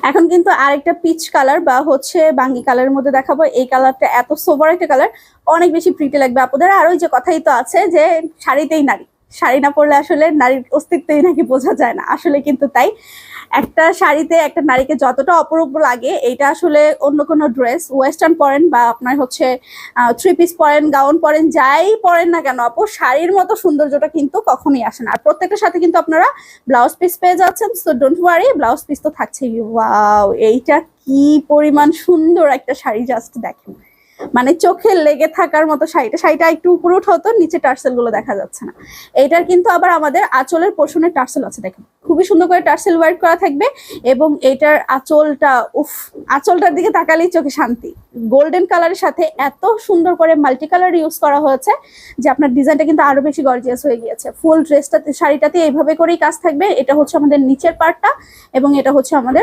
এখন কিন্তু আরেকটা পিচ কালার বা হচ্ছে বাঙ্গি কালারের মধ্যে দেখাবো। এই কালারটা এত সোবার একটা কালার, অনেক বেশি প্রিটি লাগবে আপনাদের। আর ওই যে কথাই তো আছে যে শাড়িতেই নারী, শাড়ি না পরলে আসলে নারীর অস্তিত্বই নাকি বোঝা যায় না, আসলে কিন্তু তাই। একটা শাড়িতে একটা নারীকে যতটা অপরূপ লাগে, এইটা আসলে অন্য কোনো ড্রেস ওয়েস্টার্ন পরেন বা আপনার হচ্ছে থ্রি পিস পরেন, গাউন পরেন, যাই পরেন না কেন আপু, শাড়ির মতো সৌন্দর্যটা কিন্তু কখনোই আসে না। আর প্রত্যেকটার সাথে কিন্তু আপনারা ব্লাউজ পিস পেয়ে যাচ্ছেন, so don't worry, blouse piece তো থাকছেই। ওয়াও, এইটা কি পরিমাণ সুন্দর একটা শাড়ি, জাস্ট দেখেন, মানে চোখে লেগে থাকার মতো শাড়িটা। শাড়িটা একটু উপরে উঠাতো, নিচে টার্সেল গুলো দেখা যাচ্ছে না। এইটার কিন্তু আবার আমাদের আঁচলের পোর্শনে টার্সেল আছে, দেখেন খুবই সুন্দর করে টার্সেল ওয়ার্ক করা থাকবে। এবং এইটার আঁচলটা, উফ, আঁচলটার দিকে তাকালেই চোখে শান্তি। গোল্ডেন কালারের সাথে এত সুন্দর করে মাল্টি কালার ইউজ করা হয়েছে যে আপনার ডিজাইনটা কিন্তু আরো বেশি গর্জিয়াস হয়ে গিয়েছে। ফুল ড্রেসটাতে, শাড়িটাতে এইভাবে করেই কাজ থাকবে। এটা হচ্ছে আমাদের নিচের পার্টটা এবং এটা হচ্ছে আমাদের